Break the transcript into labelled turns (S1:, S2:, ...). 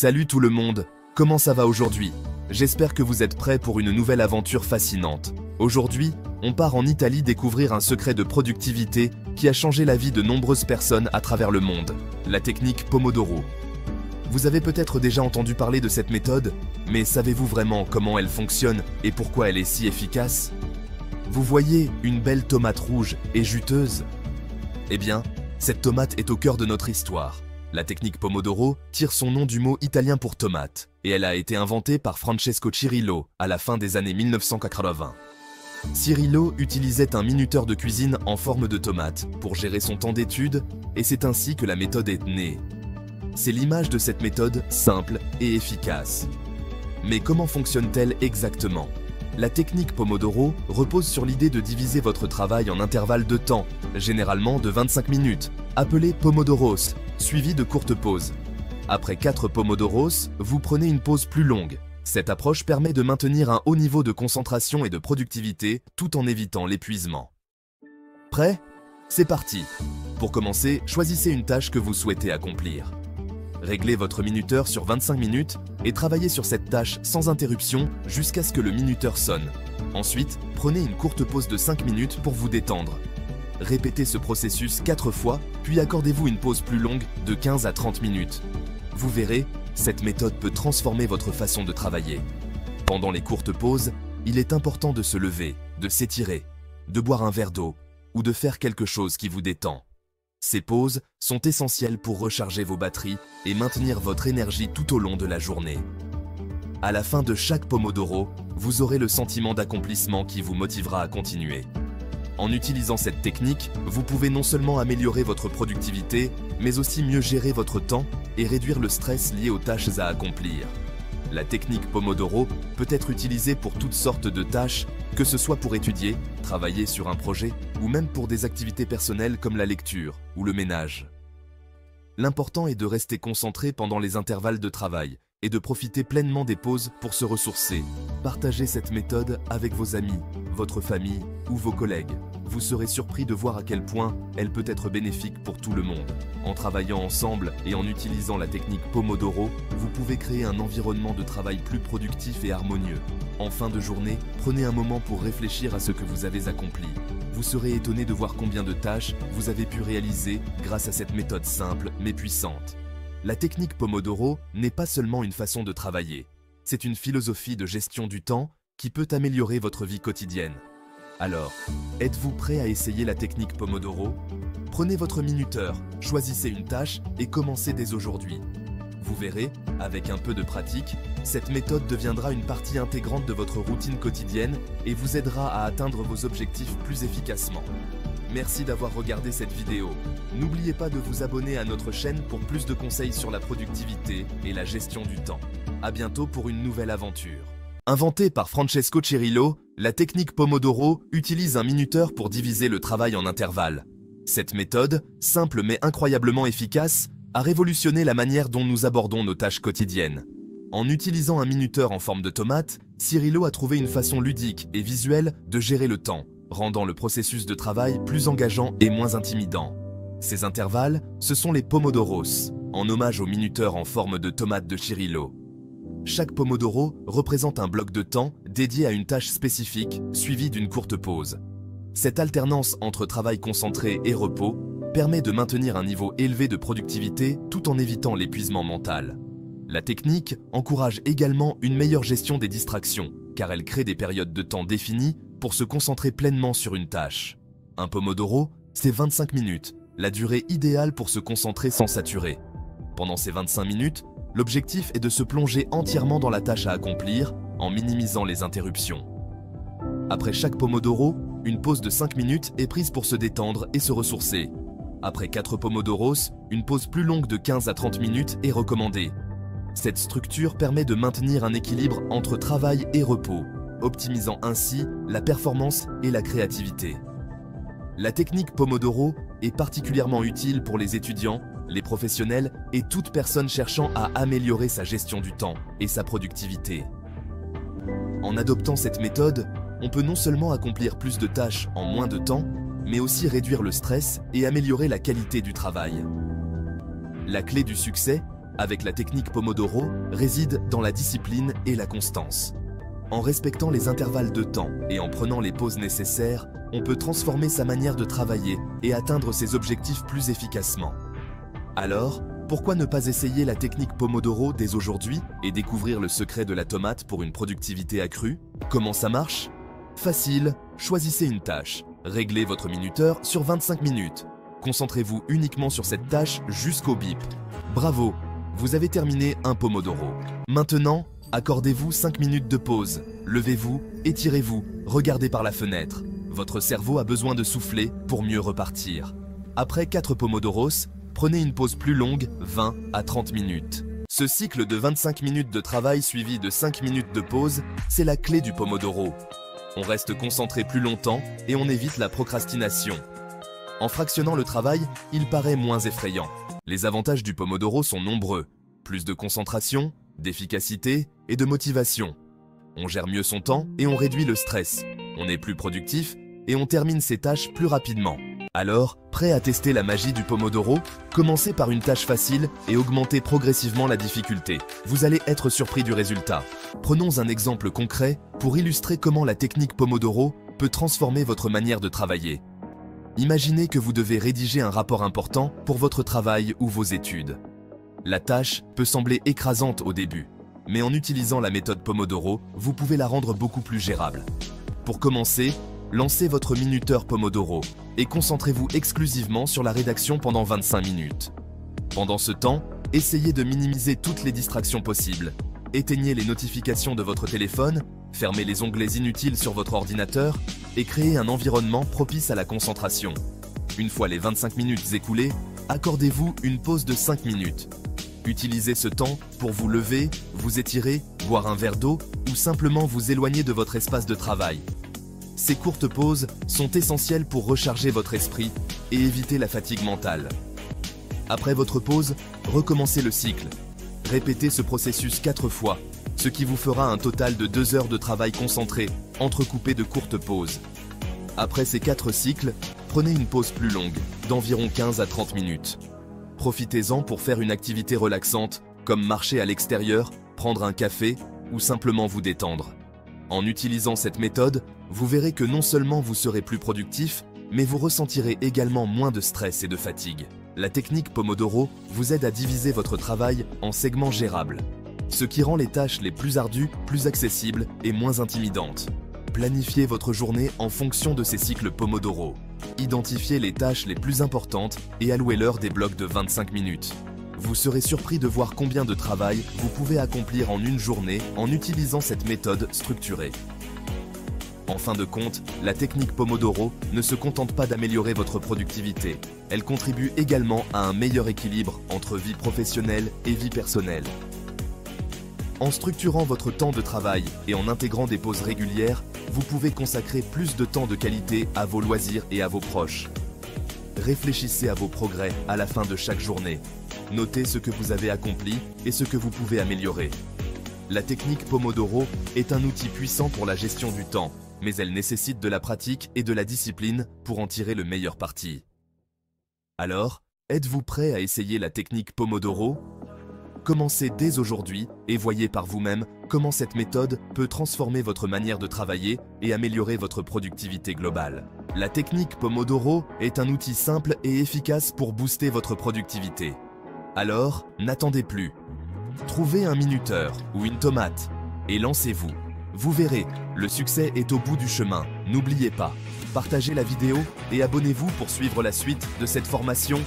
S1: Salut tout le monde, comment ça va aujourd'hui? J'espère que vous êtes prêts pour une nouvelle aventure fascinante. Aujourd'hui, on part en Italie découvrir un secret de productivité qui a changé la vie de nombreuses personnes à travers le monde, la technique Pomodoro. Vous avez peut-être déjà entendu parler de cette méthode, mais savez-vous vraiment comment elle fonctionne et pourquoi elle est si efficace? Vous voyez une belle tomate rouge et juteuse? Eh bien, cette tomate est au cœur de notre histoire. La technique Pomodoro tire son nom du mot italien pour tomate, et elle a été inventée par Francesco Cirillo à la fin des années 1980. Cirillo utilisait un minuteur de cuisine en forme de tomate pour gérer son temps d'étude, et c'est ainsi que la méthode est née. C'est l'image de cette méthode simple et efficace. Mais comment fonctionne-t-elle exactement? La technique Pomodoro repose sur l'idée de diviser votre travail en intervalles de temps, généralement de 25 minutes, appelés Pomodoros, suivis de courtes pauses. Après 4 Pomodoros, vous prenez une pause plus longue. Cette approche permet de maintenir un haut niveau de concentration et de productivité tout en évitant l'épuisement. Prêt? C'est parti! Pour commencer, choisissez une tâche que vous souhaitez accomplir. Réglez votre minuteur sur 25 minutes et travaillez sur cette tâche sans interruption jusqu'à ce que le minuteur sonne. Ensuite, prenez une courte pause de 5 minutes pour vous détendre. Répétez ce processus 4 fois, puis accordez-vous une pause plus longue de 15 à 30 minutes. Vous verrez, cette méthode peut transformer votre façon de travailler. Pendant les courtes pauses, il est important de se lever, de s'étirer, de boire un verre d'eau ou de faire quelque chose qui vous détend. Ces pauses sont essentielles pour recharger vos batteries et maintenir votre énergie tout au long de la journée. À la fin de chaque Pomodoro, vous aurez le sentiment d'accomplissement qui vous motivera à continuer. En utilisant cette technique, vous pouvez non seulement améliorer votre productivité, mais aussi mieux gérer votre temps et réduire le stress lié aux tâches à accomplir. La technique Pomodoro peut être utilisée pour toutes sortes de tâches, que ce soit pour étudier, travailler sur un projet, ou même pour des activités personnelles comme la lecture ou le ménage. L'important est de rester concentré pendant les intervalles de travail et de profiter pleinement des pauses pour se ressourcer. Partagez cette méthode avec vos amis, votre famille ou vos collègues. Vous serez surpris de voir à quel point elle peut être bénéfique pour tout le monde. En travaillant ensemble et en utilisant la technique Pomodoro, vous pouvez créer un environnement de travail plus productif et harmonieux. En fin de journée, prenez un moment pour réfléchir à ce que vous avez accompli. Vous serez étonné de voir combien de tâches vous avez pu réaliser grâce à cette méthode simple mais puissante. La technique Pomodoro n'est pas seulement une façon de travailler, c'est une philosophie de gestion du temps qui peut améliorer votre vie quotidienne. Alors, êtes-vous prêt à essayer la technique Pomodoro? Prenez votre minuteur, choisissez une tâche et commencez dès aujourd'hui. Vous verrez, avec un peu de pratique, cette méthode deviendra une partie intégrante de votre routine quotidienne et vous aidera à atteindre vos objectifs plus efficacement. Merci d'avoir regardé cette vidéo. N'oubliez pas de vous abonner à notre chaîne pour plus de conseils sur la productivité et la gestion du temps. À bientôt pour une nouvelle aventure. Inventée par Francesco Cirillo, la technique Pomodoro utilise un minuteur pour diviser le travail en intervalles. Cette méthode, simple mais incroyablement efficace, a révolutionné la manière dont nous abordons nos tâches quotidiennes. En utilisant un minuteur en forme de tomate, Cirillo a trouvé une façon ludique et visuelle de gérer le temps, rendant le processus de travail plus engageant et moins intimidant. Ces intervalles, ce sont les Pomodoros, en hommage au minuteur en forme de tomate de Cirillo. Chaque Pomodoro représente un bloc de temps dédié à une tâche spécifique, suivie d'une courte pause. Cette alternance entre travail concentré et repos permet de maintenir un niveau élevé de productivité tout en évitant l'épuisement mental. La technique encourage également une meilleure gestion des distractions, car elle crée des périodes de temps définies pour se concentrer pleinement sur une tâche. Un Pomodoro, c'est 25 minutes, la durée idéale pour se concentrer sans saturer. Pendant ces 25 minutes, l'objectif est de se plonger entièrement dans la tâche à accomplir en minimisant les interruptions. Après chaque Pomodoro, une pause de 5 minutes est prise pour se détendre et se ressourcer. Après 4 Pomodoros, une pause plus longue de 15 à 30 minutes est recommandée. Cette structure permet de maintenir un équilibre entre travail et repos, optimisant ainsi la performance et la créativité. La technique Pomodoro est particulièrement utile pour les étudiants, les professionnels et toute personne cherchant à améliorer sa gestion du temps et sa productivité. En adoptant cette méthode, on peut non seulement accomplir plus de tâches en moins de temps, mais aussi réduire le stress et améliorer la qualité du travail. La clé du succès, avec la technique Pomodoro réside dans la discipline et la constance. En respectant les intervalles de temps et en prenant les pauses nécessaires, on peut transformer sa manière de travailler et atteindre ses objectifs plus efficacement. Alors, pourquoi ne pas essayer la technique Pomodoro dès aujourd'hui et découvrir le secret de la tomate pour une productivité accrue? Comment ça marche? Facile, choisissez une tâche. Réglez votre minuteur sur 25 minutes. Concentrez-vous uniquement sur cette tâche jusqu'au bip. Bravo, vous avez terminé un Pomodoro. Maintenant, accordez-vous 5 minutes de pause. Levez-vous, étirez-vous, regardez par la fenêtre. Votre cerveau a besoin de souffler pour mieux repartir. Après 4 Pomodoros, prenez une pause plus longue, 20 à 30 minutes. Ce cycle de 25 minutes de travail suivi de 5 minutes de pause, c'est la clé du Pomodoro. On reste concentré plus longtemps et on évite la procrastination. En fractionnant le travail, il paraît moins effrayant. Les avantages du Pomodoro sont nombreux. Plus de concentration, d'efficacité et de motivation. On gère mieux son temps et on réduit le stress. On est plus productif et on termine ses tâches plus rapidement. Alors, prêt à tester la magie du Pomodoro? Commencez par une tâche facile et augmentez progressivement la difficulté. Vous allez être surpris du résultat. Prenons un exemple concret pour illustrer comment la technique Pomodoro peut transformer votre manière de travailler. Imaginez que vous devez rédiger un rapport important pour votre travail ou vos études. La tâche peut sembler écrasante au début, mais en utilisant la méthode Pomodoro, vous pouvez la rendre beaucoup plus gérable. Pour commencer, lancez votre minuteur Pomodoro et concentrez-vous exclusivement sur la rédaction pendant 25 minutes. Pendant ce temps, essayez de minimiser toutes les distractions possibles. Éteignez les notifications de votre téléphone, fermez les onglets inutiles sur votre ordinateur et créez un environnement propice à la concentration. Une fois les 25 minutes écoulées, accordez-vous une pause de 5 minutes. Utilisez ce temps pour vous lever, vous étirer, boire un verre d'eau ou simplement vous éloigner de votre espace de travail. Ces courtes pauses sont essentielles pour recharger votre esprit et éviter la fatigue mentale. Après votre pause, recommencez le cycle. Répétez ce processus 4 fois, ce qui vous fera un total de 2 heures de travail concentré, entrecoupé de courtes pauses. Après ces 4 cycles, prenez une pause plus longue, d'environ 15 à 30 minutes. Profitez-en pour faire une activité relaxante, comme marcher à l'extérieur, prendre un café ou simplement vous détendre. En utilisant cette méthode, vous verrez que non seulement vous serez plus productif, mais vous ressentirez également moins de stress et de fatigue. La technique Pomodoro vous aide à diviser votre travail en segments gérables, ce qui rend les tâches les plus ardues plus accessibles et moins intimidantes. Planifiez votre journée en fonction de ces cycles Pomodoro. Identifiez les tâches les plus importantes et allouez-leur des blocs de 25 minutes. Vous serez surpris de voir combien de travail vous pouvez accomplir en une journée en utilisant cette méthode structurée. En fin de compte, la technique Pomodoro ne se contente pas d'améliorer votre productivité. Elle contribue également à un meilleur équilibre entre vie professionnelle et vie personnelle. En structurant votre temps de travail et en intégrant des pauses régulières, vous pouvez consacrer plus de temps de qualité à vos loisirs et à vos proches. Réfléchissez à vos progrès à la fin de chaque journée. Notez ce que vous avez accompli et ce que vous pouvez améliorer. La technique Pomodoro est un outil puissant pour la gestion du temps, mais elle nécessite de la pratique et de la discipline pour en tirer le meilleur parti. Alors, êtes-vous prêt à essayer la technique Pomodoro? Commencez dès aujourd'hui et voyez par vous-même comment cette méthode peut transformer votre manière de travailler et améliorer votre productivité globale. La technique Pomodoro est un outil simple et efficace pour booster votre productivité. Alors, n'attendez plus. Trouvez un minuteur ou une tomate et lancez-vous. Vous verrez, le succès est au bout du chemin. N'oubliez pas, partagez la vidéo et abonnez-vous pour suivre la suite de cette formation